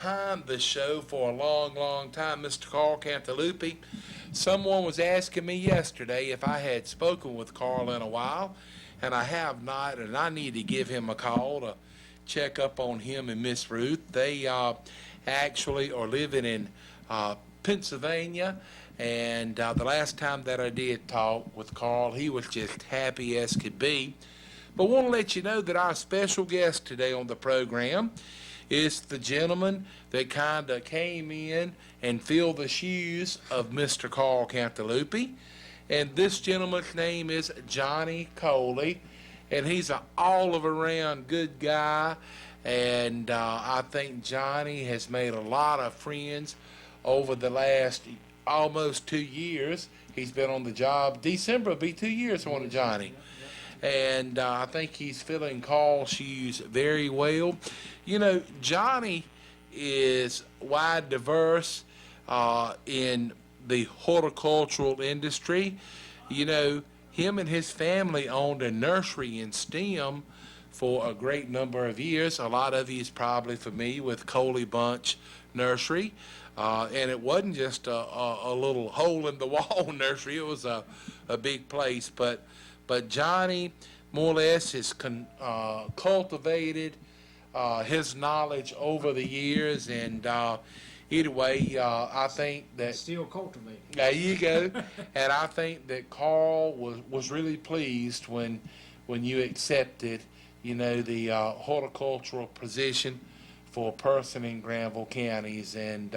behind the show for a long, long time, Mr. Carl Cantalupi. Someone was asking me yesterday if I had spoken with Carl in a while, and I have not, and I need to give him a call to check up on him and Miss Ruth. They actually are living in Pennsylvania, and the last time that I did talk with Carl, he was just happy as could be. But I want to let you know that our special guest today on the program is the gentleman that kind of came in and filled the shoes of Mr. Carl Cantalupi. And this gentleman's name is Johnny Coley, and he's an all-around good guy. And I think Johnny has made a lot of friends over the last almost 2 years. He's been on the job. December will be 2 years on Johnny. And I think he's filling Carl's shoes very well. You know, Johnny is wide diverse in the horticultural industry. You know, him and his family owned a nursery in STEM for a great number of years. A lot of you is probably familiar with Coley Bunch Nursery. And it wasn't just a little hole in the wall nursery. It was a big place. But Johnny, more or less, has cultivated his knowledge over the years. And either way, I think that... Still cultivating. There you go. And I think that Carl was really pleased when you accepted, you know, the horticultural position for a person in Granville counties. And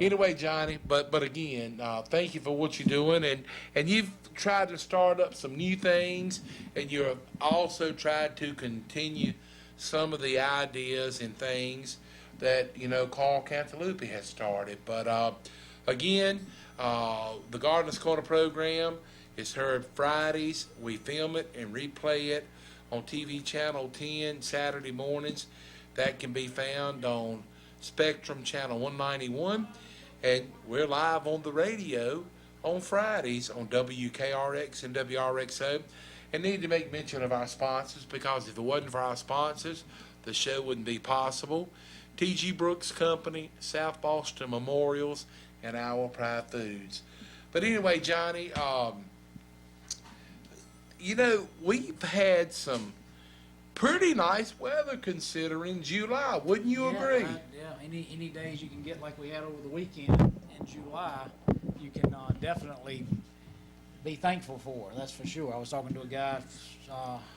anyway, Johnny, but again, thank you for what you're doing. And you've tried to start up some new things, and you've also tried to continue some of the ideas and things that, you know, Carl Cantalupi has started. But again, the Gardener's Corner program is heard Fridays. We film it and replay it on TV Channel 10 Saturday mornings. That can be found on Spectrum Channel 191, and we're live on the radio on Fridays on WKRX and WRXO. And need to make mention of our sponsors, because if it wasn't for our sponsors, the show wouldn't be possible. T.G. Brooks Company, South Boston Memorials, and Our Pride Foods. But anyway, Johnny, you know, we've had some pretty nice weather considering July. Wouldn't you agree? Yeah, any days you can get like we had over the weekend in July, you can definitely be thankful for. That's for sure. I was talking to a guy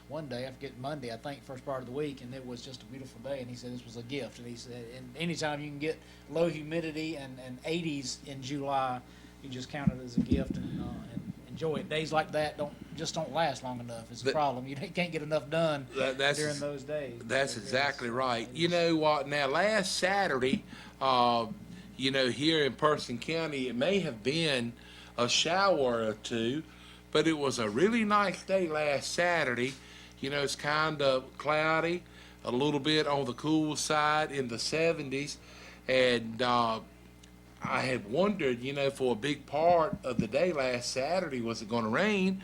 one day, I forget, Monday, I think, first part of the week, and it was just a beautiful day, and he said this was a gift. And he said, and anytime you can get low humidity and 80s in July, you just count it as a gift and enjoy it. Days like that don't last long enough. It's a problem. You can't get enough done during those days. That's exactly right. You know what? Now, last Saturday, you know, here in Person County, it may have been a shower or two, but it was a really nice day last Saturday. You know, it's kind of cloudy, a little bit on the cool side in the 70s, and I had wondered, you know, for a big part of the day last Saturday, was it going to rain?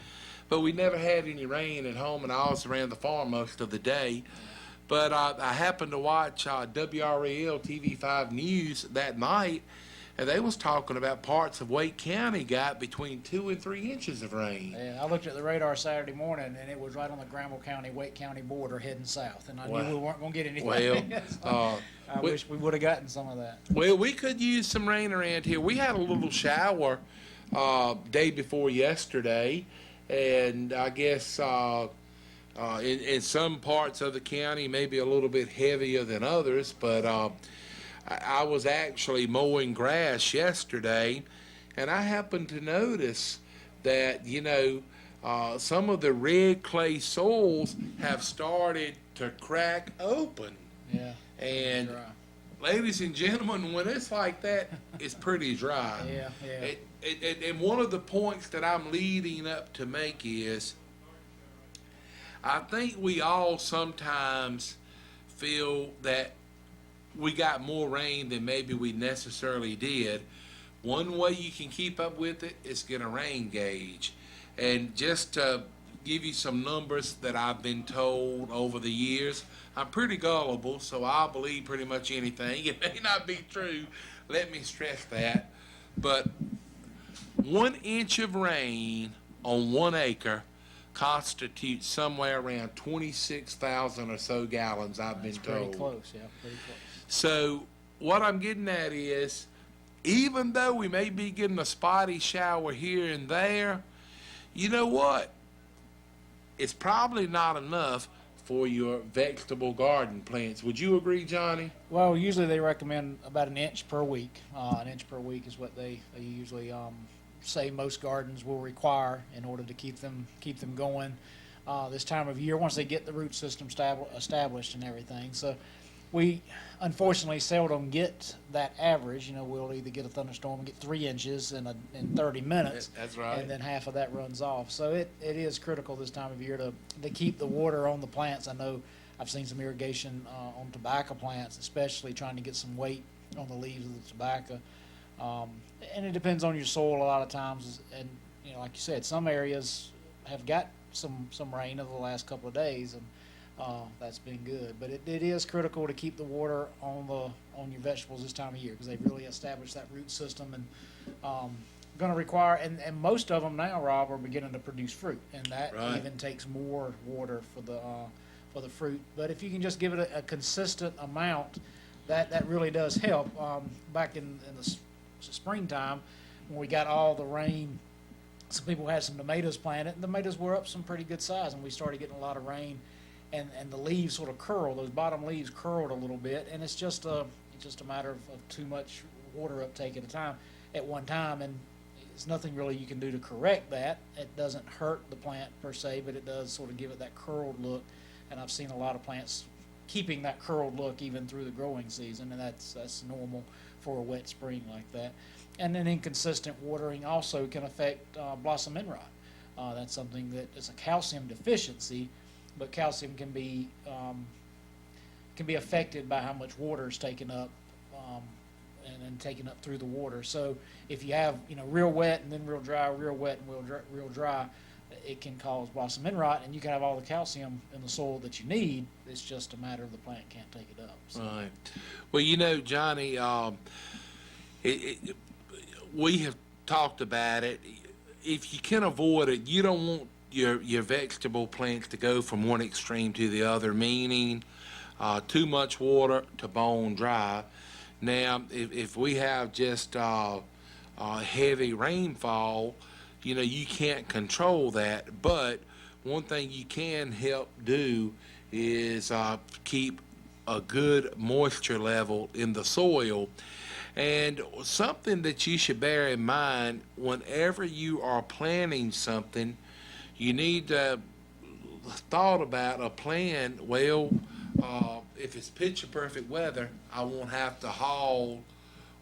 But we never had any rain at home, and I was around the farm most of the day. But I happened to watch WRAL TV5 News that night, and they was talking about parts of Wake County got between 2 and 3 inches of rain. And I looked at the radar Saturday morning, and it was right on the Granville County, Wake County border heading south, and I knew we weren't going to get anything. Well, I wish we would have gotten some of that. Well, we could use some rain around here. We had a little shower day before yesterday, and I guess in some parts of the county, maybe a little bit heavier than others, but I was actually mowing grass yesterday, and I happened to notice that, you know, some of the red clay soils have started to crack open. Yeah. And ladies and gentlemen, when it's like that, it's pretty dry. Yeah. And one of the points that I'm leading up to make is, I think we all sometimes feel that we got more rain than maybe we necessarily did. One way you can keep up with it is get a rain gauge. And just to give you some numbers that I've been told over the years. I'm pretty gullible, so I'll believe pretty much anything. It may not be true. Let me stress that. But 1 inch of rain on 1 acre constitutes somewhere around 26,000 or so gallons, I've been That's told. pretty close, yeah, pretty close. So what I'm getting at is, even though we may be getting a spotty shower here and there, you know what? It's probably not enough for your vegetable garden plants. Would you agree, Johnny? Well, usually they recommend about an inch per week. An inch per week is what they usually say most gardens will require in order to keep them going this time of year once they get the root system established and everything. So we unfortunately seldom get that average. You know, we'll either get a thunderstorm and get 3 inches in 30 minutes. That's right. And then half of that runs off. So it is critical this time of year to keep the water on the plants. I know I've seen some irrigation on tobacco plants, especially trying to get some weight on the leaves of the tobacco. And it depends on your soil a lot of times. And, you know, like you said, some areas have got some rain over the last couple of days, and that's been good. But it is critical to keep the water on your vegetables this time of year, because they've really established that root system, and going to require, and most of them now, Rob, are beginning to produce fruit, and that Right. even takes more water for the fruit. But if you can just give it a consistent amount, that really does help. Back in the springtime, when we got all the rain, some people had some tomatoes planted, and the tomatoes were up some pretty good size, and we started getting a lot of rain, and the leaves sort of curled, those bottom leaves curled a little bit, and it's just a matter of too much water uptake at one time, and there's nothing really you can do to correct that. It doesn't hurt the plant per se, but it does sort of give it that curled look, and I've seen a lot of plants keeping that curled look even through the growing season, and that's normal for a wet spring like that. And then inconsistent watering also can affect blossom end rot. That's something that is a calcium deficiency, but calcium can be affected by how much water is taken up and taken up through the water. So if you have, you know, real wet and then real dry, real wet and real dry, it can cause blossom end rot, and you can have all the calcium in the soil that you need. It's just a matter of the plant can't take it up. So. Right. Well, you know, Johnny, we have talked about it. If you can avoid it, you don't want your vegetable plants to go from one extreme to the other, meaning too much water to bone dry. Now, if we have just heavy rainfall, you know, you can't control that, but one thing you can help do is keep a good moisture level in the soil. And something that you should bear in mind whenever you are planting something, you need to thought about a plan. Well, if it's picture perfect weather, I won't have to haul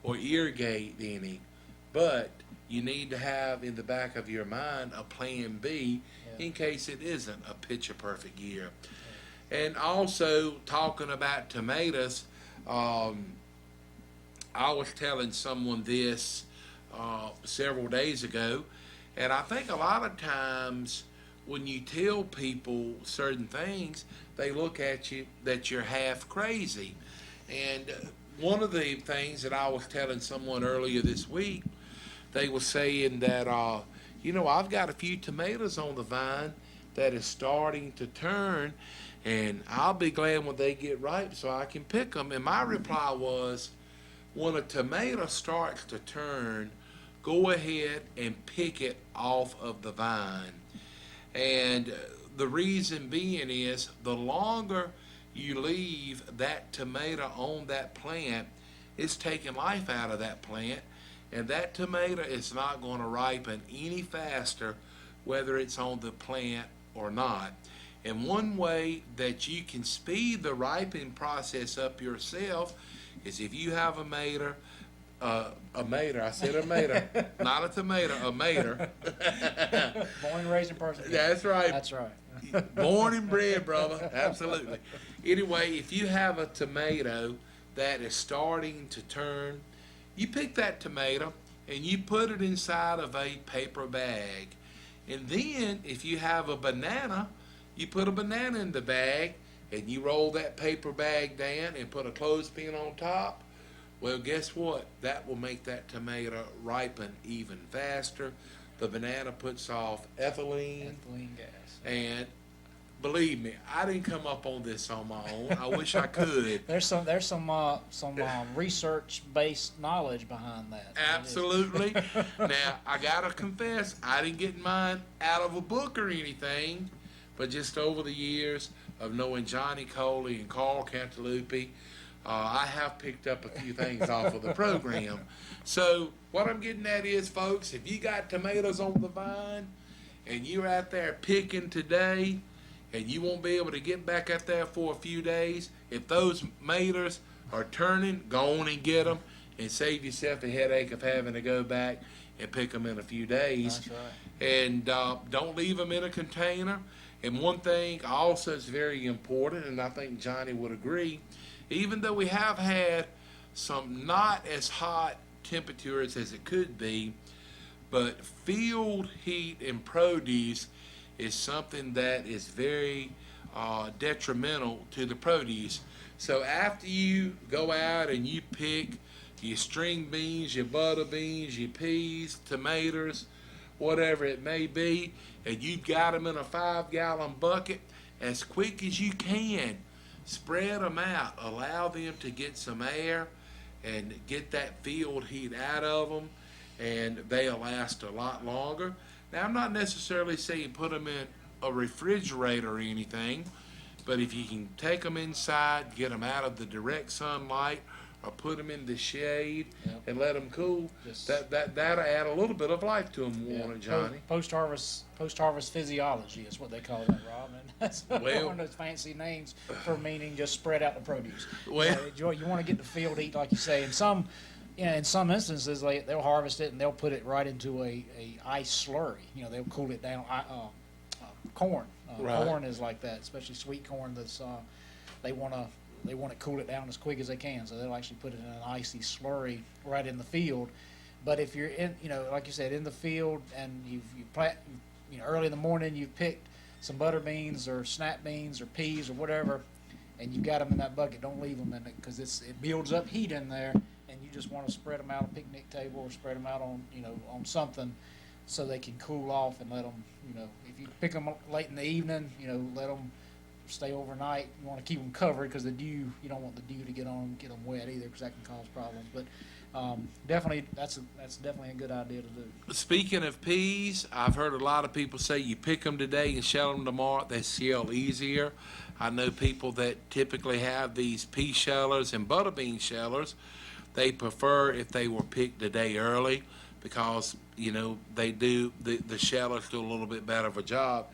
or irrigate any, but you need to have in the back of your mind a plan B in case it isn't a picture perfect year. And also, talking about tomatoes, I was telling someone this several days ago, and I think a lot of times when you tell people certain things, they look at you that you're half crazy. And one of the things that I was telling someone earlier this week, they were saying that, you know, I've got a few tomatoes on the vine that is starting to turn, and I'll be glad when they get ripe so I can pick them. And my reply was, when a tomato starts to turn, go ahead and pick it off of the vine. And the reason being is, the longer you leave that tomato on that plant, it's taking life out of that plant, and that tomato is not going to ripen any faster whether it's on the plant or not. And one way that you can speed the ripening process up yourself is if you have a mater, I said a mater, not a tomato, a mater. Born and raised in person. That's right. That's right. Born and bred, brother. Absolutely. Anyway, if you have a tomato that is starting to turn, you pick that tomato and you put it inside of a paper bag. And then if you have a banana, you put a banana in the bag and you roll that paper bag down and put a clothespin on top. Well, guess what? That will make that tomato ripen even faster. The banana puts off ethylene, Ethylene gas. and believe me, I didn't come up on this on my own. I wish I could. There's some research-based knowledge behind that. Absolutely. Now, I gotta confess, I didn't get mine out of a book or anything, but just over the years of knowing Johnny Coley and Carl Cantalupi, I have picked up a few things off of the program. So what I'm getting at is, folks, if you got tomatoes on the vine and you're out there picking today and you won't be able to get back out there for a few days, if those tomatoes are turning, go on and get them and save yourself the headache of having to go back and pick them in a few days. That's right. And don't leave them in a container. And one thing also is very important, and I think Johnny would agree, even though we have had some not as hot temperatures as it could be, but field heat in produce is something that is very detrimental to the produce. So after you go out and you pick your string beans, your butter beans, your peas, tomatoes, whatever it may be, and you've got them in a 5-gallon bucket, as quick as you can, spread them out. Allow them to get some air and get that field heat out of them, and they'll last a lot longer. Now, I'm not necessarily saying put them in a refrigerator or anything, but if you can take them inside, get them out of the direct sunlight, or put them in the shade and let them cool, that'll add a little bit of life to them, won't it, Johnny? Post-harvest physiology is what they call that, Rob. And that's one of those fancy names for meaning just spread out the produce. Well, you want to get the field heat, like you say. In some instances, they'll harvest it and they'll put it right into a ice slurry. They'll cool it down. Corn, Right. Corn is like that, especially sweet corn. They want to cool it down as quick as they can, so they'll actually put it in an icy slurry right in the field. But if you're in, like you said, in the field and you plant, early in the morning, you've picked some butter beans or snap beans or peas or whatever, and you got them in that bucket, don't leave them in it, because it builds up heat in there, and you just want to spread them out on a picnic table or spread them out on on something so they can cool off, and let them, if you pick them up late in the evening, let them stay overnight. You want to keep them covered because the dew, you don't want the dew to get them wet either, because that can cause problems. But definitely, that's definitely a good idea to do. Speaking of peas, I've heard a lot of people say you pick them today and shell them tomorrow. They shell easier. I know people that typically have these pea shellers and butter bean shellers. They prefer if they were picked a day early because, they do, the shellers do a little bit better of a job.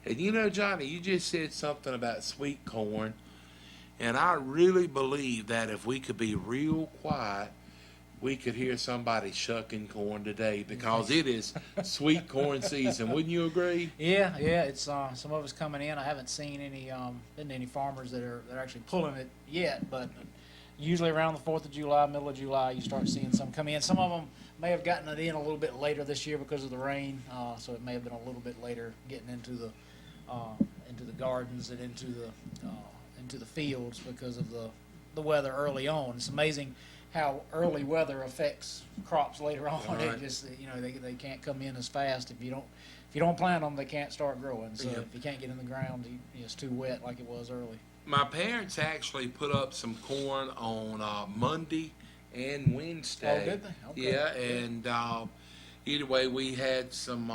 And Johnny, you just said something about sweet corn, and I really believe that if we could be real quiet, we could hear somebody shucking corn today, because it is sweet corn season. Wouldn't you agree? Yeah, it's some of us coming in. I haven't seen any farmers that are actually pulling it yet, but usually around the 4th of July, middle of July, you start seeing some come in. Some of them may have gotten it in a little bit later this year because of the rain, so it may have been a little bit later getting into the gardens and into the fields because of the weather early on. It's amazing how early weather affects crops later on. Right. It just they can't come in as fast if you don't plant them. They can't start growing. So Yeah. if you can't get in the ground, it's too wet like it was early. My parents actually put up some corn on Monday and Wednesday. Oh, did they? Okay. Yeah, and either way, we had some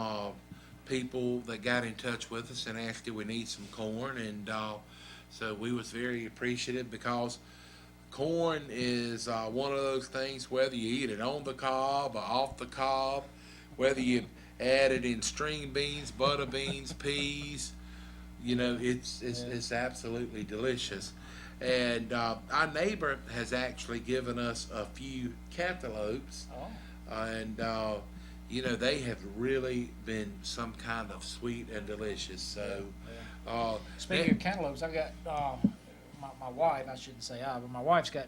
people that got in touch with us and asked if we need some corn, and so we was very appreciative, because corn is one of those things, whether you eat it on the cob or off the cob, whether you add it in string beans, butter beans, peas, it's absolutely delicious. And our neighbor has actually given us a few cantaloupes, and they have really been some kind of sweet and delicious. So, Speaking of cantaloupes, I've got my wife. I shouldn't say but my wife's got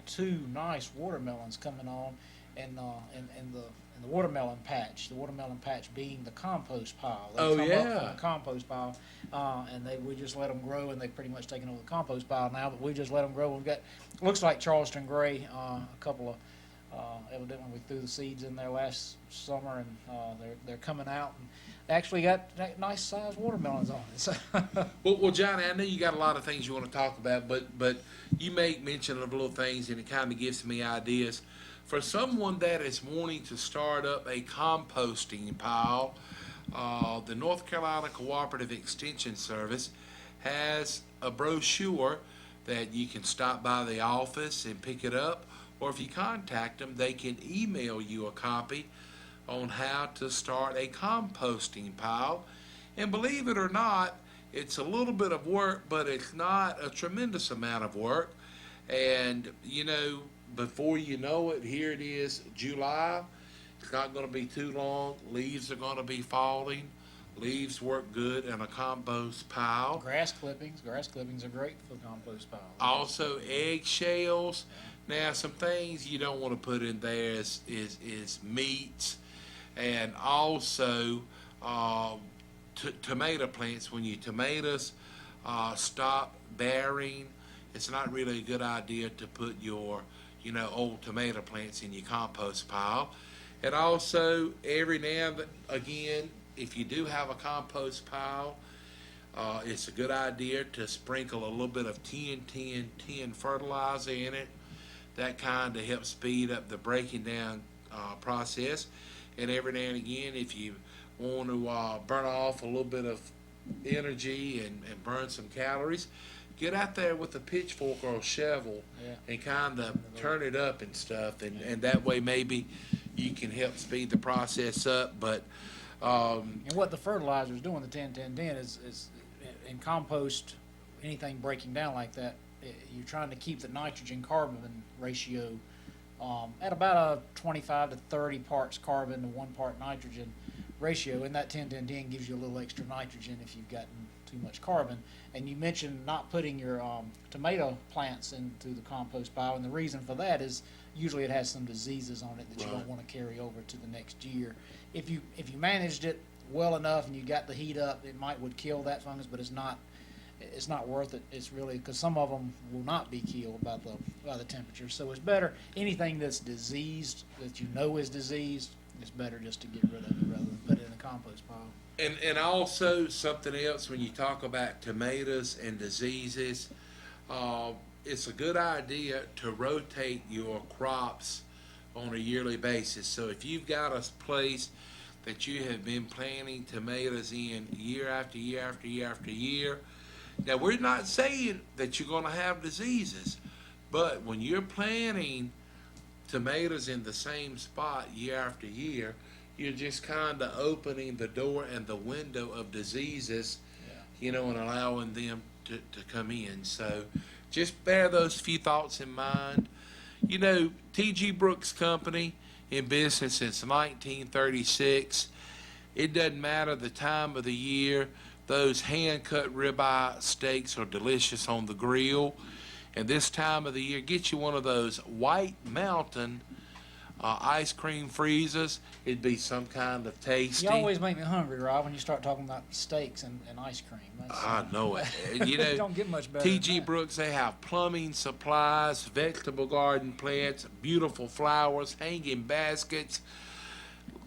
2 nice watermelons coming on, and the watermelon patch. The watermelon patch being the compost pile. They Oh, come up yeah. from the compost pile, and we just let them grow, and they've pretty much taken over the compost pile now. But we just let them grow. We've got looks like Charleston Gray, a couple of. Evidently, we threw the seeds in there last summer, and they're coming out. And actually got nice sized watermelons on it. So Well, Johnny, I know you got a lot of things you want to talk about, but you make mention of little things, and it kind of gives me ideas. For someone that is wanting to start up a composting pile, the North Carolina Cooperative Extension Service has a brochure that you can stop by the office and pick it up, or if you contact them, they can email you a copy on how to start a composting pile. And believe it or not, it's a little bit of work, but it's not a tremendous amount of work. And, before you know it, here it is, July. It's not going to be too long. Leaves are going to be falling. Leaves work good in a compost pile. grass clippings are great for the compost pile. Also, eggshells. Now, some things you don't want to put in there is meats, and also tomato plants. When your tomatoes stop bearing, it's not really a good idea to put your old tomato plants in your compost pile. And also, every now and again, if you do have a compost pile, it's a good idea to sprinkle a little bit of 10-10-10 fertilizer in it. That kind of helps speed up the breaking down process. And every now and again, if you want to burn off a little bit of energy and burn some calories, get out there with a pitchfork or a shovel and kind of turn it up and stuff. And that way maybe you can help speed the process up. But And what the fertilizer is doing, the 10-10-10, is in compost, anything breaking down like that, you're trying to keep the nitrogen carbon ratio at about a 25 to 30 parts carbon to 1 part nitrogen ratio, and that 10-10-10 gives you a little extra nitrogen if you've gotten too much carbon. And you mentioned not putting your tomato plants into the compost pile, and the reason for that is usually it has some diseases on it that you don't want to carry over to the next year. If you managed it well enough and you got the heat up, it would kill that fungus, but it's not worth it. It's really because some of them will not be killed by the temperature. So it's better anything that's diseased, that is diseased, it's better just to get rid of it rather than put it in the compost pile. And also something else, when you talk about tomatoes and diseases, it's a good idea to rotate your crops on a yearly basis. So if you've got a place that you have been planting tomatoes in year after year after year after year, now we're not saying that you're going to have diseases, but when you're planting tomatoes in the same spot year after year, you're just kind of opening the door and the window of diseases, and allowing them to come in. So just bear those few thoughts in mind. T.G. Brooks Company, in business since 1936. It doesn't matter the time of the year. Those hand-cut ribeye steaks are delicious on the grill. And this time of the year, get you one of those White Mountain ice cream freezers. It'd be some kind of tasty. You always make me hungry, Rob, when you start talking about steaks and ice cream. I know it. Don't get much better. T.G. than that. Brooks, they have plumbing supplies, vegetable garden plants, beautiful flowers, hanging baskets.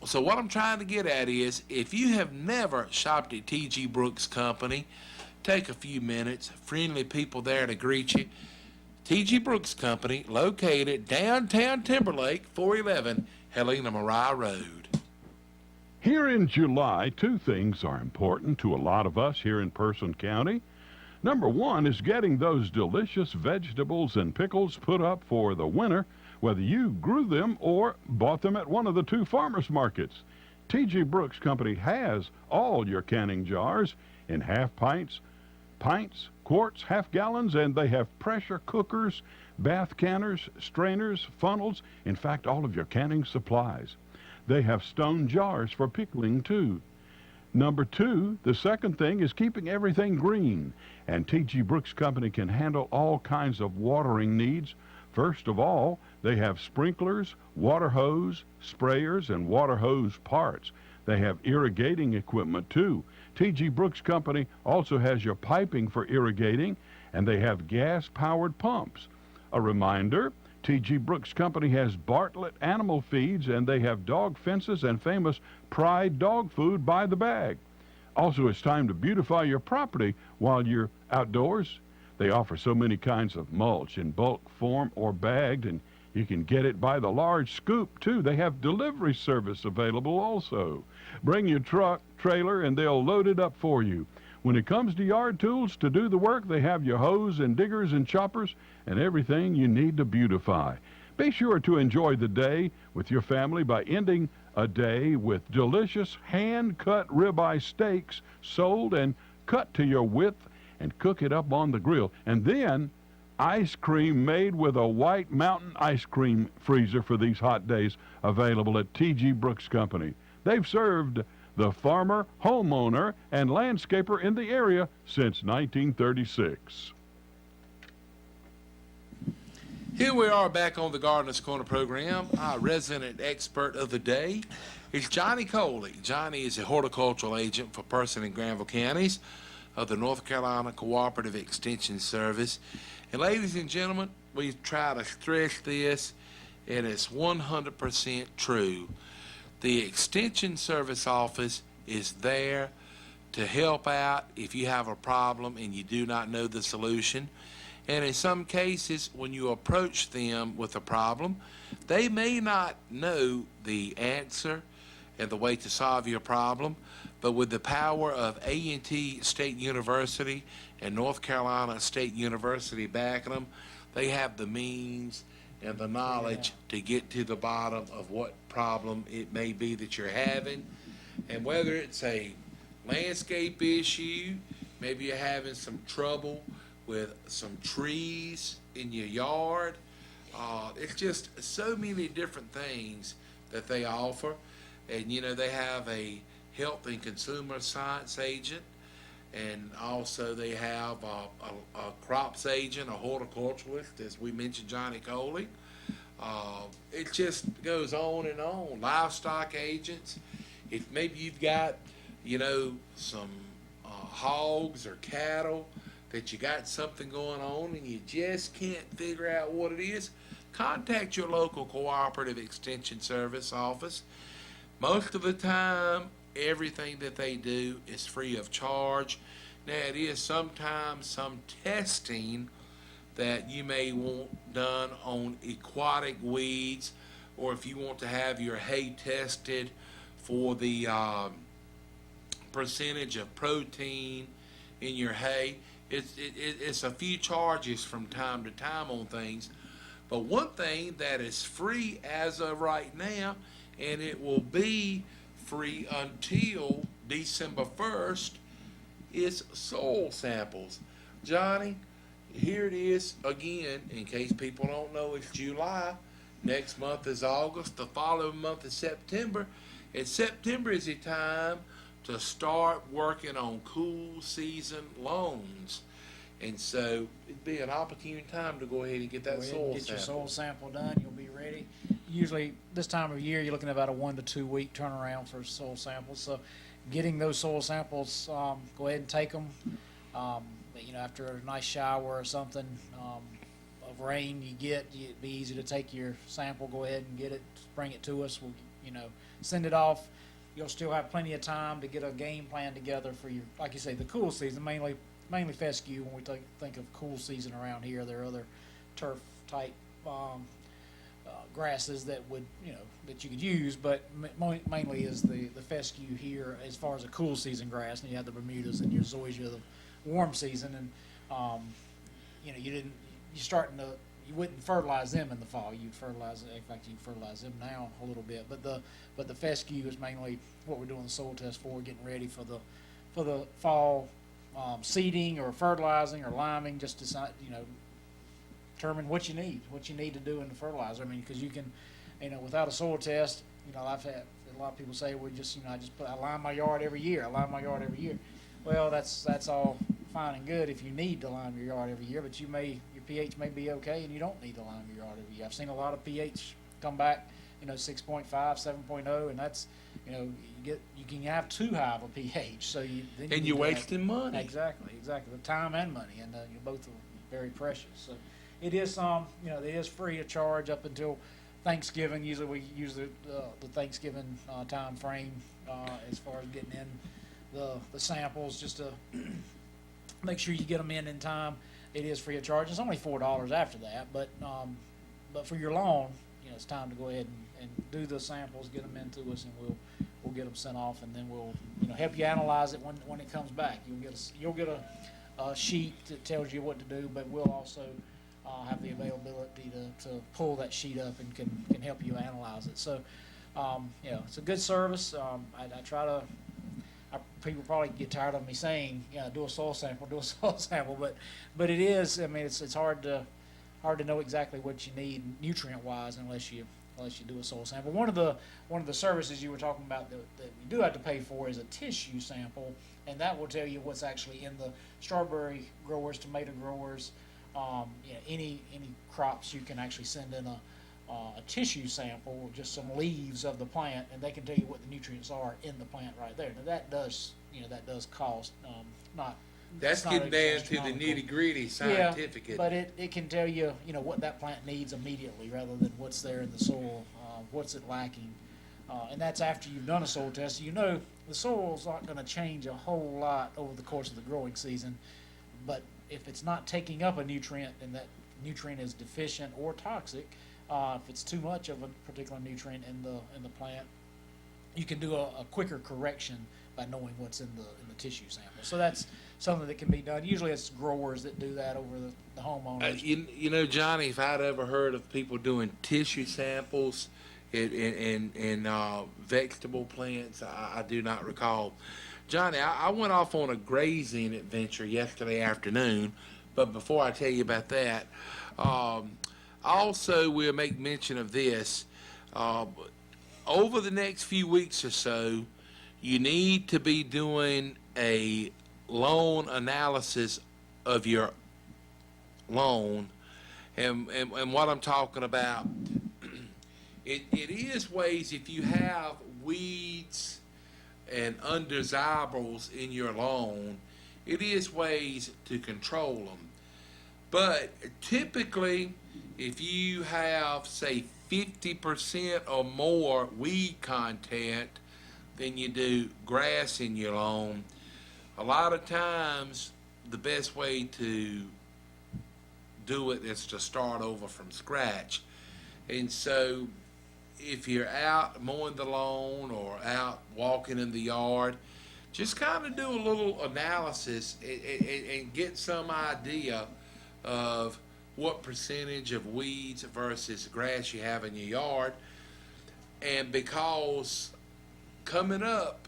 So what I'm trying to get at is, if you have never shopped at T.G. Brooks Company, take a few minutes. Friendly people there to greet you. T.G. Brooks Company, located downtown Timberlake, 411 Helena Maria Road. Here in July, two things are important to a lot of us here in Person County. Number one is getting those delicious vegetables and pickles put up for the winter, whether you grew them or bought them at one of the two farmers markets. T.G. Brooks Company has all your canning jars in half pints, quarts, half gallons, and they have pressure cookers, bath canners, strainers, funnels, in fact, all of your canning supplies. They have stone jars for pickling, too. Number two, the second thing is keeping everything green, and T.G. Brooks Company can handle all kinds of watering needs First of all, they have sprinklers, water hose, sprayers, and water hose parts. They have irrigating equipment too. T.G. Brooks Company also has your piping for irrigating, and they have gas-powered pumps. A reminder, T.G. Brooks Company has Bartlett Animal Feeds, and they have dog fences and famous Pride dog food by the bag. Also, it's time to beautify your property while you're outdoors. They offer so many kinds of mulch in bulk form or bagged, and you can get it by the large scoop, too. They have delivery service available also. Bring your truck, trailer, and they'll load it up for you. When it comes to yard tools to do the work, they have your hose and diggers and choppers and everything you need to beautify. Be sure to enjoy the day with your family by ending a day with delicious hand-cut ribeye steaks sold and cut to your width and cook it up on the grill. And then ice cream made with a White Mountain ice cream freezer for these hot days, available at T.G. Brooks Company. They've served the farmer, homeowner, and landscaper in the area since 1936. Here we are back on the Gardener's Corner program. Our resident expert of the day is Johnny Coley. Johnny is a horticultural agent for Person and Granville counties of the North Carolina Cooperative Extension Service. And ladies and gentlemen, we try to stress this, and it's 100% true. The Extension Service office is there to help out if you have a problem and you do not know the solution. And in some cases, when you approach them with a problem, they may not know the answer and the way to solve your problem, but with the power of A&T State University and North Carolina State University backing them, they have the means and the knowledge to get to the bottom of what problem it may be that you're having. And whether it's a landscape issue, maybe you're having some trouble with some trees in your yard, it's just so many different things that they offer. And you know, they have a health and consumer science agent, and also they have a crops agent, a horticulturalist, as we mentioned, Johnny Coley. It just goes on and on. Livestock agents. If maybe you've got, you know, some hogs or cattle that you got something going on and you just can't figure out what it is, contact your local Cooperative Extension Service office. Most of the time, everything that they do is free of charge. Now, it is sometimes some testing that you may want done on aquatic weeds, or if you want to have your hay tested for the percentage of protein in your hay. It's a few charges from time to time on things. But one thing that is free as of right now, and it will be free until December 1st, is soil samples. Johnny, here it is again, in case people don't know, it's July. Next month is August. The following month is September. And September is a time to start working on cool season lawns. And so it'd be an opportune time to go ahead and get that Go ahead soil and get sample. your soil sample done. You'll be ready. Usually this time of year, you're looking at about a 1 to 2 week turnaround for soil samples. So getting those soil samples, go ahead and take them. You know, after a nice shower or something of rain you get, it'd be easy to take your sample, go ahead and get it, bring it to us. We'll, you know, send it off. You'll still have plenty of time to get a game plan together for your, like you say, the cool season, mainly fescue. When we think of cool season around here, there are other turf type grasses that would, you know, that you could use, but mainly is the fescue here as far as a cool season grass. And you have the Bermudas and your zoysia, the warm season, and you know, you wouldn't fertilize them in the fall. You'd fertilize, in fact, you fertilize them now a little bit, but the fescue is mainly what we're doing the soil test for, getting ready for the fall seeding or fertilizing or liming. Just decide, you know, determine what you need to do in the fertilizer. I mean, because you can, you know, without a soil test, you know, I've had a lot of people say, well, just, you know, I line my yard every year. Well, that's all fine and good if you need to lime your yard every year, but your pH may be okay and you don't need to lime your yard every year. I've seen a lot of pH come back, 6.5, 7.0, and that's, you can have too high of a pH. So then you And need you're to have- wasting money. Exactly. The time and money, and both are very precious. So it is it is free of charge up until Thanksgiving. Usually we use the Thanksgiving time frame as far as getting in the samples, just to make sure you get them in time. It is free of charge. It's only $4 after that, but for your lawn, it's time to go ahead and do the samples, get them into us, and we'll get them sent off, and then we'll help you analyze it when it comes back. You'll get a sheet that tells you what to do, but we'll also have the availability to pull that sheet up and can help you analyze it. So it's a good service. I try to. People probably get tired of me saying, do a soil sample, but it is. I mean, it's hard to know exactly what you need nutrient wise unless you do a soil sample. One of the services you were talking about that you do have to pay for is a tissue sample, and that will tell you what's actually in the strawberry growers, tomato growers, any crops. You can actually send in a tissue sample, just some leaves of the plant, and they can tell you what the nutrients are in the plant right there. Now that does cost not. That's it's not getting down to the astronomical. nitty-gritty scientific. Yeah, but it can tell you, what that plant needs immediately rather than what's there in the soil, what's it lacking. And that's after you've done a soil test. The soil's not going to change a whole lot over the course of the growing season, but if it's not taking up a nutrient and that nutrient is deficient or toxic, if it's too much of a particular nutrient in the plant, you can do a quicker correction by knowing what's in the tissue sample. So that's something that can be done. Usually it's growers that do that over the homeowners. Johnny, if I'd ever heard of people doing tissue samples in vegetable plants, I do not recall. Johnny, I went off on a grazing adventure yesterday afternoon, but before I tell you about that, also we'll make mention of this. Over the next few weeks or so, you need to be doing a loan analysis of your loan, and what I'm talking about, it is ways if you have weeds and undesirables in your lawn, it is ways to control them. But typically, if you have, say, 50% or more weed content than you do grass in your lawn, a lot of times the best way to do it is to start over from scratch. And so if you're out mowing the lawn or out walking in the yard, just kind of do a little analysis and get some idea of what percentage of weeds versus grass you have in your yard. And because coming up,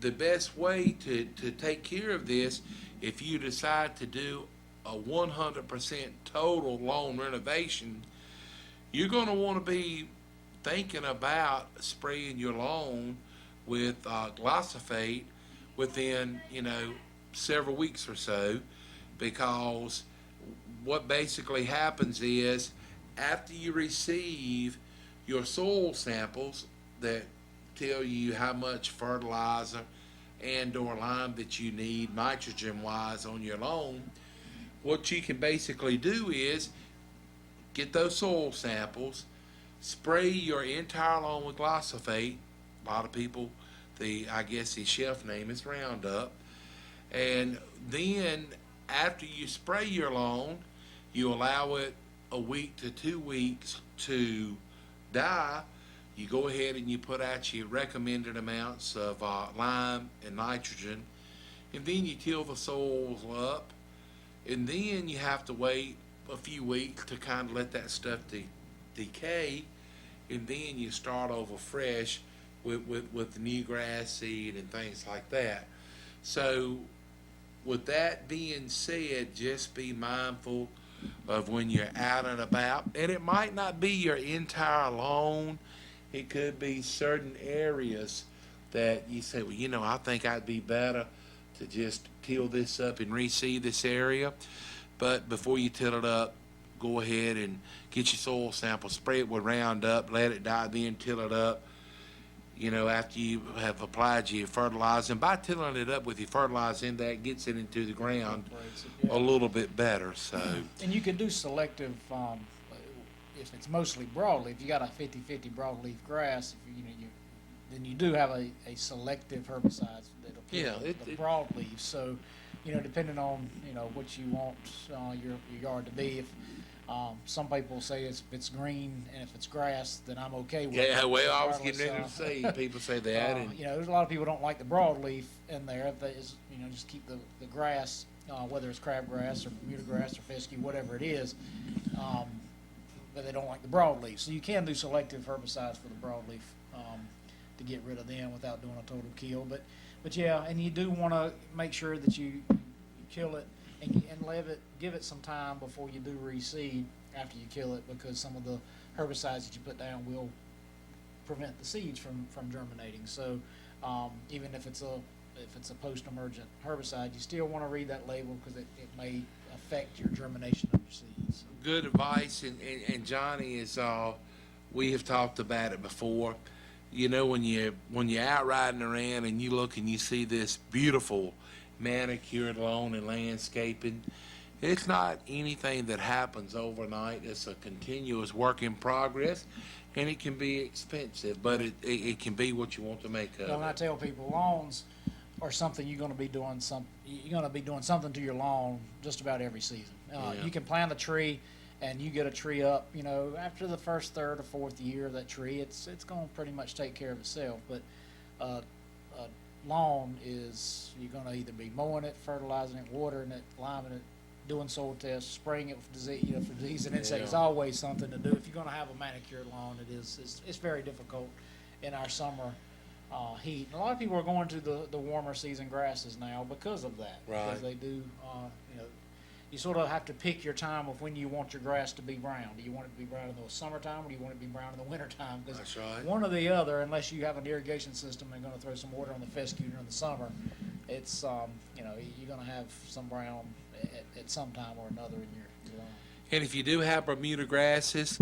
the best way to take care of this, if you decide to do a 100% total lawn renovation, you're going to want to be thinking about spraying your lawn with glyphosate within several weeks or so, because what basically happens is after you receive your soil samples that tell you how much fertilizer and or lime that you need nitrogen wise on your lawn, what you can basically do is get those soil samples, spray your entire lawn with glyphosate. A lot of people, I guess the shelf name is Roundup. And then after you spray your lawn, you allow it a week to 2 weeks to die. You go ahead and you put out your recommended amounts of lime and nitrogen, and then you till the soils up, and then you have to wait a few weeks to kind of let that stuff decay, and then you start over fresh with the new grass seed and things like that. So with that being said, just be mindful of when you're out and about, and it might not be your entire lawn. It could be certain areas that you say, well, I think I'd be better to just till this up and reseed this area. But before you till it up, go ahead and get your soil sample, spray it with Roundup, let it die, then till it up. You know, after you have applied your fertilizer, and by tilling it up with your fertilizer in that gets it into the ground Yeah. a little bit better. So, And you can do selective, if it's mostly broadleaf, you got a 50-50 broadleaf grass, if then you do have a selective herbicide that'll Yeah, kill the broadleaf. So, depending on, what you want your yard to be, if some people say if it's green and if it's grass, then I'm okay with it. yeah, well, I was regardless, getting ready to say, people say that, and there's a lot of people don't like the broadleaf in there. That is, just keep the grass, whether it's crabgrass or Bermuda grass or fescue, whatever it is. But they don't like the broadleaf. So you can do selective herbicides for the broadleaf to get rid of them without doing a total kill. But yeah, and you do want to make sure that you kill it and give it some time before you do reseed after you kill it, because some of the herbicides that you put down will prevent the seeds from germinating. So even if it's a post-emergent herbicide, you still want to read that label because it may affect your germination of your seeds. good advice. And Johnny is, we have talked about it before. You know, when you're out riding around and you look and you see this beautiful manicured lawn and landscaping, it's not anything that happens overnight. It's a continuous work in progress, and it can be expensive, but it can be what you want to make of When I it. tell people lawns are something you're going to be doing something to your lawn just about every season. Yeah. You can plant a tree and you get a tree up, after the first, third, or fourth year of that tree, it's going to pretty much take care of itself. But a lawn is, you're going to either be mowing it, fertilizing it, watering it, liming it, doing soil tests, spraying it with disease, for disease and insects. It's Yeah. always something to do. If you're going to have a manicured lawn, it's very difficult in our summer heat. And a lot of people are going to the warmer season grasses now because of that. Right. Because they do, you sort of have to pick your time of when you want your grass to be brown. Do you want it to be brown in the summertime, or do you want it to be brown in the wintertime? Because That's right. one or the other, unless you have an irrigation system and going to throw some water on the fescue during the summer, it's, you're going to have some brown at some time or another in your lawn. And if you do have Bermuda grasses,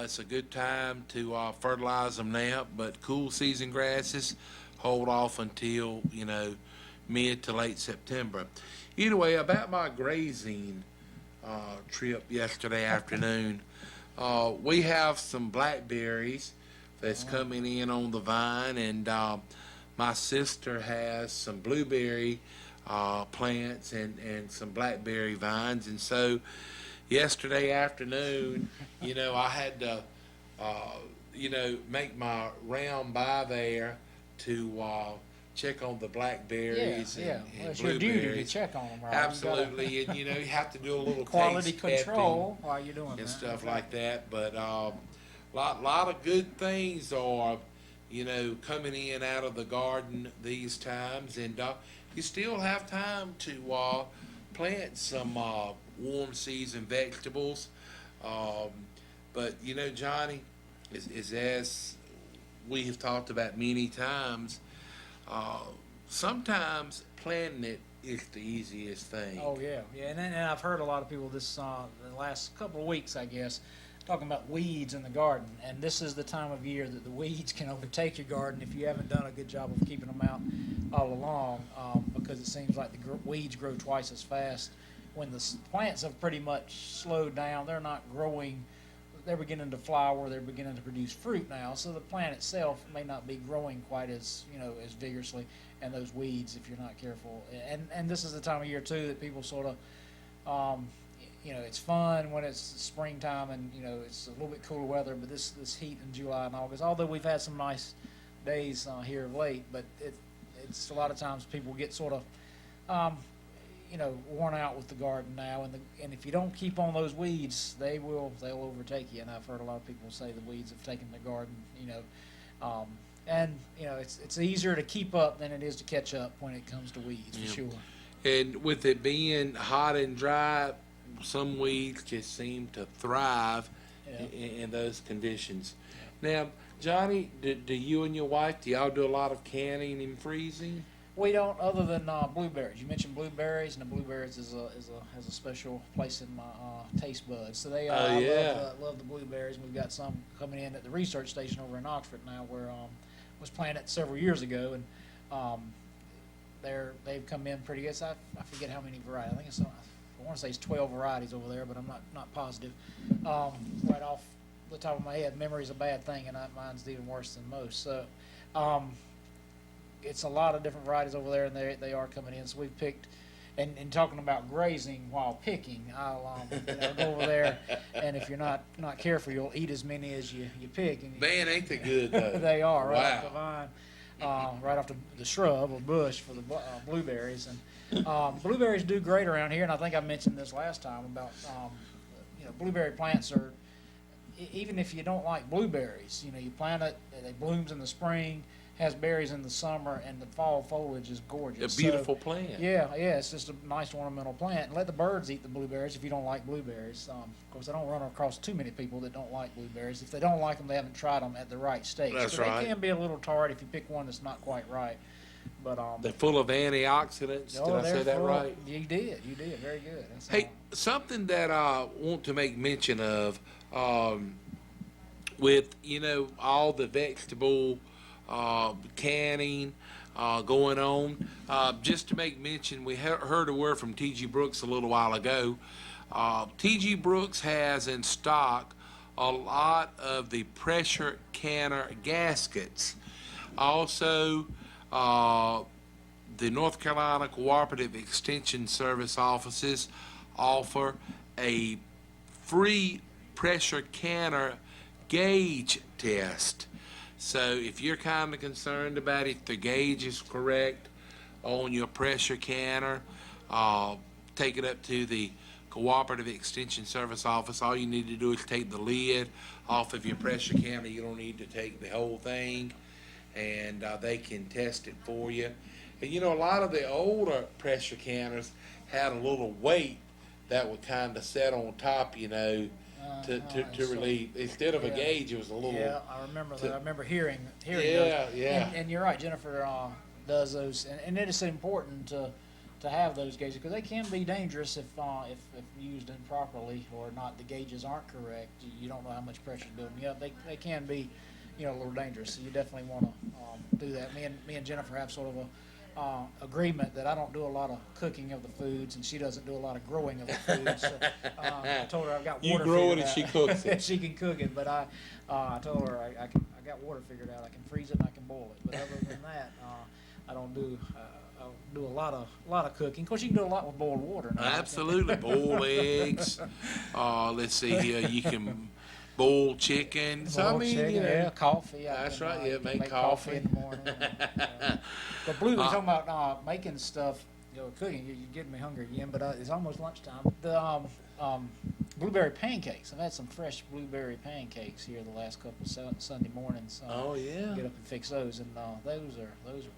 it's a good time to fertilize them now. But cool season grasses, hold off until, mid to late September. Anyway, about my grazing trip yesterday afternoon, we have some blackberries that's coming in on the vine, and my sister has some blueberry plants and some blackberry vines. And so yesterday afternoon, I had to, make my round by there to check on the blackberries Yeah. and Well, it's your duty to blueberries. check on them, right? Absolutely, and you have to do a little Quality taste testing control while you're doing that. and stuff like that. But lot of good things are, coming in out of the garden these times, and you still have time to plant some warm season vegetables. But Johnny, is as we have talked about many times, sometimes planting it is the easiest thing. Oh yeah. And I've heard a lot of people this the last couple of weeks, I guess, talking about weeds in the garden. And this is the time of year that the weeds can overtake your garden if you haven't done a good job of keeping them out all along, because it seems like the weeds grow twice as fast when the plants have pretty much slowed down. They're not growing. They're beginning to flower. They're beginning to produce fruit now. So the plant itself may not be growing quite as as vigorously, and those weeds, if you're not careful. And this is the time of year too that people sort of, it's fun when it's springtime and it's a little bit cooler weather. But this heat in July and August, although we've had some nice days here of late, but it's a lot of times people get sort of worn out with the garden now, and if you don't keep on those weeds, they'll overtake you. And I've heard a lot of people say the weeds have taken the garden, it's easier to keep up than it is to catch up when it comes to weeds, for Yeah. sure. And with it being hot and dry, some weeds just seem to thrive Yeah. in those conditions. Now, Johnny, do you and your wife, do y'all do a lot of canning and freezing? We don't, other than blueberries. You mentioned blueberries, and the blueberries has a special place in my taste buds. So they Oh, yeah. love the blueberries. We've got some coming in at the research station over in Oxford now, where was planted several years ago, and they've come in pretty good. So I forget how many varieties. I think I want to say it's 12 varieties over there, but I'm not positive. Right off the top of my head, memory's a bad thing, and mine's even worse than most. So. It's a lot of different varieties over there, and they are coming in. So we've picked, and talking about grazing while picking, I'll go over there, and if you're not careful, you'll eat as many as you pick. And Man, ain't they good though? they are right off the Wow. vine, right off the shrub or bush for the blueberries. And blueberries do great around here, and I think I mentioned this last time about blueberry plants are. Even if you don't like blueberries, you plant it, it blooms in the spring, has berries in the summer, and the fall foliage is gorgeous. A beautiful plant. Yeah, it's just a nice ornamental plant. And let the birds eat the blueberries if you don't like blueberries. Of course, I don't run across too many people that don't like blueberries. If they don't like them, they haven't tried them at the right stage. That's but right. They can be a little tart if you pick one that's not quite right. But They're full of antioxidants. Did I say that right? You did. Very good. That's Hey, something that I want to make mention of, with all the vegetable canning going on, just to make mention, we heard a word from T.G. Brooks a little while ago. T.G. Brooks has in stock a lot of the pressure canner gaskets. Also, the North Carolina Cooperative Extension Service offices offer a free pressure canner gauge test. So if you're kind of concerned about if the gauge is correct on your pressure canner, take it up to the Cooperative Extension Service office. All you need to do is take the lid off of your pressure canner. You don't need to take the whole thing, and they can test it for you. And a lot of the older pressure canners had a little weight that would kind of set on top, to relieve. Instead of a gauge, it was a little. Yeah, I remember that. I remember hearing Yeah, those. yeah. And you're right, Jennifer does those, and it is important to have those gauges because they can be dangerous if used improperly or not. The gauges aren't correct. You don't know how much pressure is building up. They can be, a little dangerous. So you definitely want to do that. Me and Jennifer have sort of a agreement that I don't do a lot of cooking of the foods, and she doesn't do a lot of growing of the foods. So, I told her I've got You water grow it figured and she out. cooks it. She can cook it, but I told her I got water figured out. I can freeze it and I can boil it. But other than that, I don't do. I do a lot of cooking. Of course, you can do a lot with boiled water now. Absolutely. Boil eggs. Let's see here. You can boil chicken. So, Boiled chicken, yeah, coffee. That's I can, right, yeah, can make coffee. in the morning. But we're talking about making stuff, cooking. You're getting me hungry again, but it's almost lunchtime. The blueberry pancakes. I've had some fresh blueberry pancakes here the last couple of Sunday mornings. Oh, yeah. Get up and fix those, and those are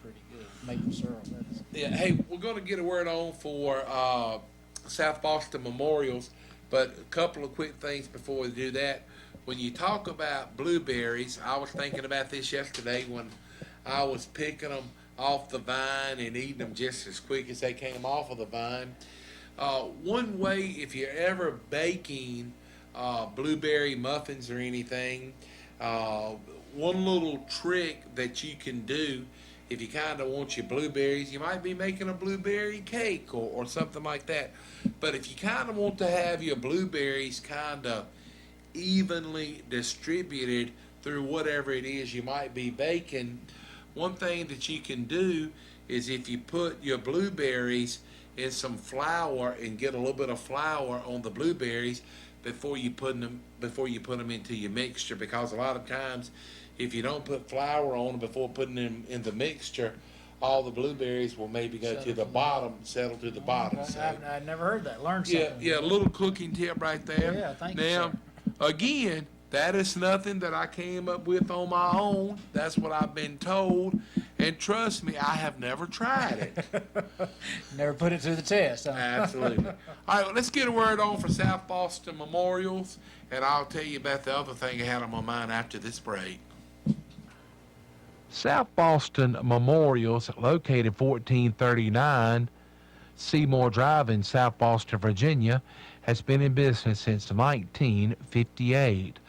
pretty good. Maple syrup. That is. Yeah. Hey, we're going to get a word on for South Boston Memorials, but a couple of quick things before we do that. When you talk about blueberries, I was thinking about this yesterday when I was picking them off the vine and eating them just as quick as they came off of the vine. One way, if you're ever baking blueberry muffins or anything, one little trick that you can do if you kind of want your blueberries, you might be making a blueberry cake or something like that. But if you kind of want to have your blueberries kind of evenly distributed through whatever it is you might be baking, one thing that you can do is if you put your blueberries in some flour and get a little bit of flour on the blueberries before you put them into your mixture, because a lot of times if you don't put flour on them before putting them in the mixture, all the blueberries will maybe go to the bottom, settle to the bottom. Okay. So, I've never heard that. Learned yeah, something. yeah, a little cooking tip right there. Yeah, thank you, Now, sir. again, that is nothing that I came up with on my own. That's what I've been told. And trust me, I have never tried it. Never put it to the test. Huh? Absolutely. All right, well, let's get a word on for South Boston Memorials, and I'll tell you about the other thing I had on my mind after this break. South Boston Memorials, located 1439 Seymour Drive in South Boston, Virginia, has been in business since 1958.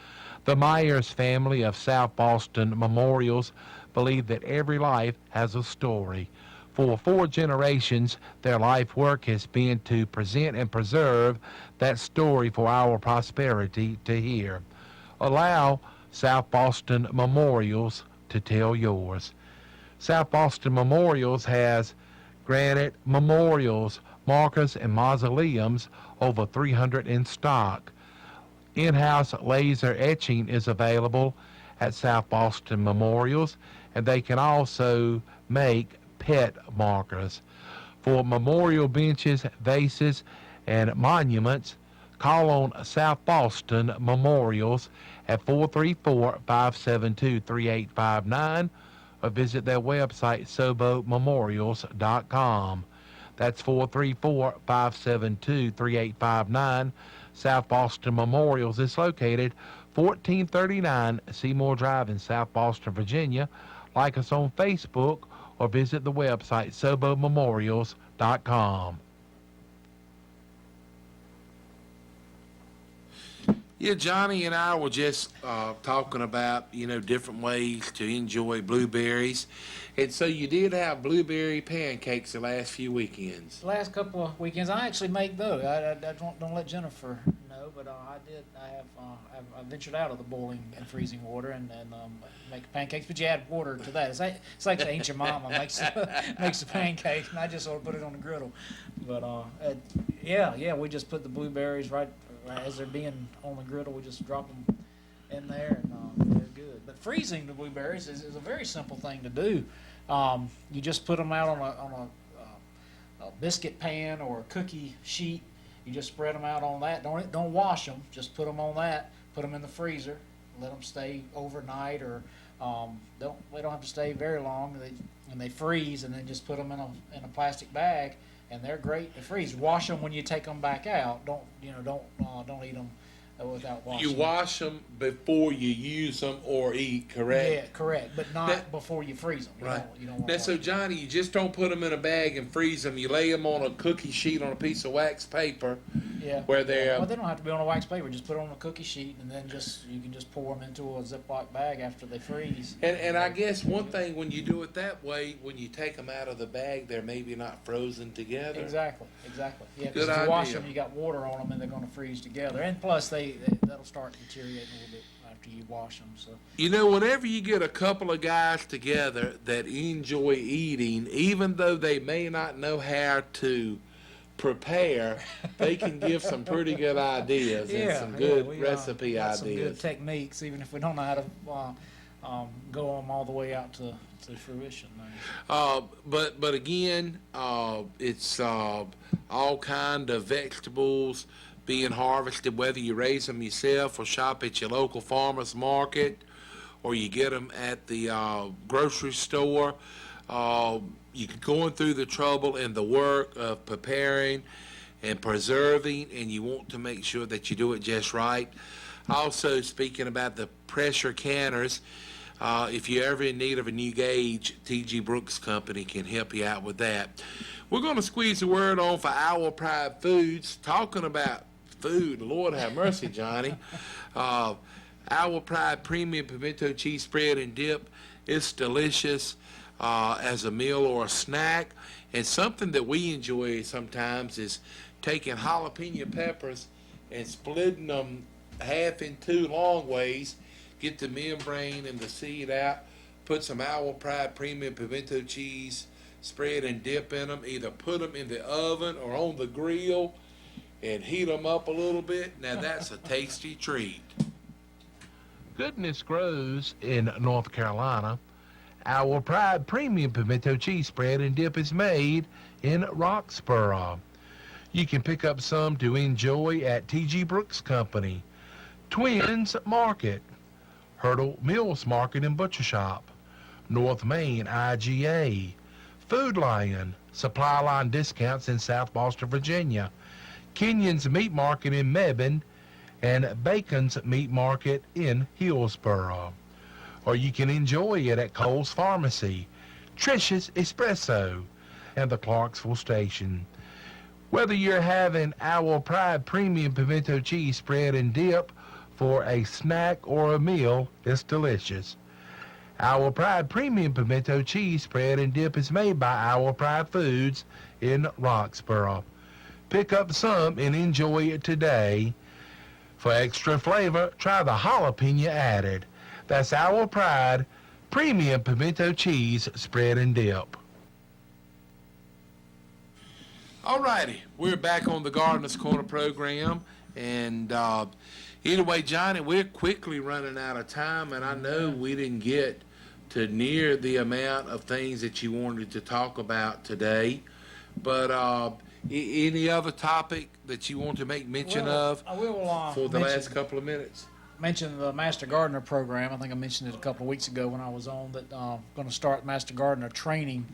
The Myers family of South Boston Memorials believe that every life has a story. For 4 generations, their life work has been to present and preserve that story for our prosperity to hear. Allow South Boston Memorials to tell yours. South Boston Memorials has granite memorials, markers, and mausoleums, over 300 in stock. In-house laser etching is available at South Boston Memorials, and they can also make pet markers. For memorial benches, vases, and monuments, call on South Boston Memorials at 434-572-3859 or visit their website, sobomemorials.com. That's 434-572-3859. South Boston Memorials is located 1439 Seymour Drive in South Boston, Virginia. Like us on Facebook or visit the website, sobomemorials.com. Yeah, Johnny and I were just talking about, different ways to enjoy blueberries. And so you did have blueberry pancakes the last few weekends. The last couple of weekends, I actually make those. I don't let Jennifer know, but I ventured out of the boiling and freezing water and make pancakes. But you add water to that. It's like the ancient mama makes the pancakes, and I just sort of put it on the griddle. But we just put the blueberries right as they're being on the griddle. We just drop them in there, and they're good. But freezing the blueberries is a very simple thing to do. You just put them out on a biscuit pan or a cookie sheet. You just spread them out on that. Don't wash them. Just put them on that. Put them in the freezer. Let them stay overnight, or they don't have to stay very long. They freeze, and then just put them in a plastic bag, and they're great to freeze. Wash them when you take them back out. Don't eat them without washing. You wash them before you use them or eat, correct? Yeah, correct, but not before you freeze them. Right. You don't want Now, so Johnny, you just don't put them in a bag and freeze them. You lay them on a cookie sheet on a piece of wax paper. Yeah. Where they're. Well, they don't have to be on a wax paper. Just put it on a cookie sheet, and then you can just pour them into a Ziploc bag after they freeze. And I guess one thing, when you do it that way, when you take them out of the bag, they're maybe not frozen together. Exactly. Yeah, Good because if you wash idea. them, you got water on them, and they're going to freeze together. And plus, that'll start deteriorating a little bit after you wash them. So. Whenever you get a couple of guys together that enjoy eating, even though they may not know how to prepare, they can give some pretty good ideas and some good recipe got ideas. Some good techniques, even if we don't know how to go them all the way out to fruition. But again, it's all kind of vegetables being harvested, whether you raise them yourself or shop at your local farmer's market, or you get them at the grocery store. You're going through the trouble and the work of preparing and preserving, and you want to make sure that you do it just right. Also, speaking about the pressure canners, if you're ever in need of a new gauge, T.G. Brooks Company can help you out with that. We're going to squeeze a word on for Our Pride Foods. Talking about food, Lord have mercy, Johnny. Our Pride Premium Pimento Cheese Spread and Dip. It's delicious as a meal or a snack. And something that we enjoy sometimes is taking jalapeno peppers and splitting them half in 2 long ways, get the membrane and the seed out, put some Our Pride Premium Pimento Cheese Spread and Dip in them, either put them in the oven or on the grill and heat them up a little bit. Now that's a tasty treat. Goodness grows in North Carolina. Our Pride Premium Pimento Cheese Spread and Dip is made in Roxborough. You can pick up some to enjoy at T.G. Brooks Company, Twins Market, Hurdle Mills Market and Butcher Shop, North Main IGA, Food Lion, Supply Line Discounts in South Boston, Virginia, Kenyon's Meat Market in Mebane, and Bacon's Meat Market in Hillsboro. or you can enjoy it at Cole's Pharmacy, Trish's Espresso, and the Clarksville Station. Whether you're having Owl Pride Premium Pimento Cheese Spread and Dip for a snack or a meal, it's delicious. Owl Pride Premium Pimento Cheese Spread and Dip is made by Owl Pride Foods in Roxborough. Pick up some and enjoy it today. For extra flavor, try the jalapeno added. That's Owl Pride Premium Pimento Cheese Spread and Dip. Alrighty, we're back on the Gardener's Corner program, and either way, Johnny, we're quickly running out of time, and I know we didn't get to near the amount of things that you wanted to talk about today, but any other topic that you want to make mention of I will for the last couple of minutes? mention the Master Gardener program. I think I mentioned it a couple of weeks ago when I was on that going to start Master Gardener training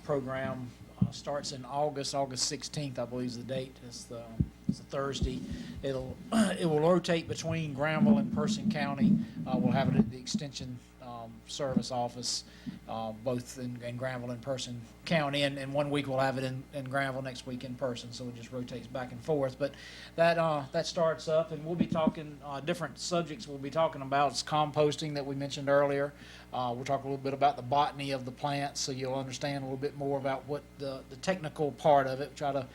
program. Starts in August 16th, I believe is the date. It's a Thursday. It will rotate between Granville and Person County. We'll have it at the Extension Service office, both in Granville and Person County. And 1 week we'll have it in Granville, next week in Person. So it just rotates back and forth. But that starts up, and we'll be talking different subjects. We'll be talking about it's composting that we mentioned earlier. We'll talk a little bit about the botany of the plants, so you'll understand a little bit more about what the technical part of it. Try to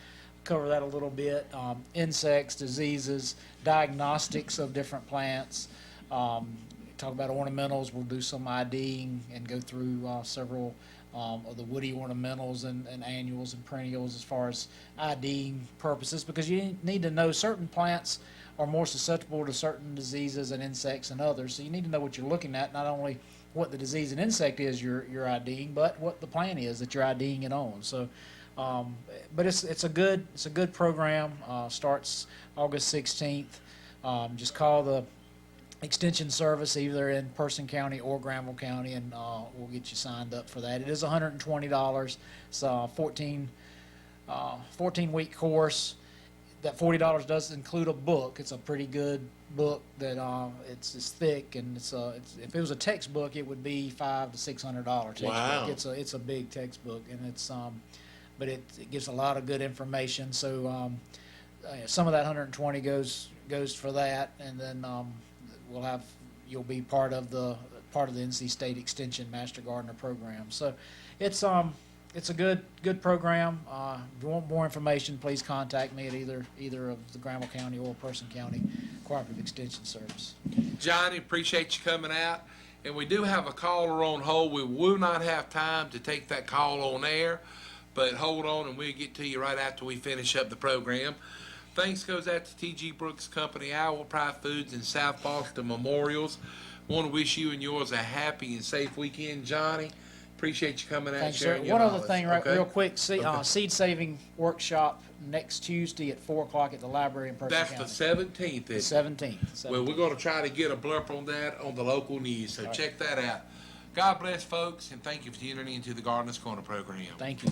cover that a little bit. Insects, diseases, diagnostics of different plants. Talk about ornamentals. We'll do some IDing and go through several of the woody ornamentals and annuals and perennials as far as IDing purposes, because you need to know certain plants are more susceptible to certain diseases and insects than others. So you need to know what you're looking at, not only what the disease and insect is you're IDing, but what the plant is that you're IDing it on. So, but it's a good program. Starts August 16th. Just call the Extension Service either in Person County or Granville County, and we'll get you signed up for that. It is $120. It's a 14-week course. That $40 does include a book. It's a pretty good book that it's thick, and it's if it was a textbook, it would be $500 to $600 textbook. Wow. It's a big textbook, and it's but it gives a lot of good information. So some of that 120 goes for that, and then you'll be part of the NC State Extension Master Gardener program. So it's a good program. If you want more information, please contact me at either of the Granville County or Person County Cooperative Extension Service. Johnny, appreciate you coming out. And we do have a caller on hold. We will not have time to take that call on air, but hold on and we'll get to you right after we finish up the program. Thanks goes out to T.G. Brooks Company, Owl Pride Foods, and South Boston Memorials. Want to wish you and yours a happy and safe weekend, Johnny. Appreciate you coming out and Thanks, sir. sharing your One other knowledge. thing, Okay? real quick, seed saving workshop next Tuesday at 4 o'clock at the library in Person That's County. the 17th, The isn't it? 17th. Well, we're going to try to get a blurb on that on the local news, so check that out. God bless, folks, and thank you for tuning in to the Gardener's Corner program. Thank you.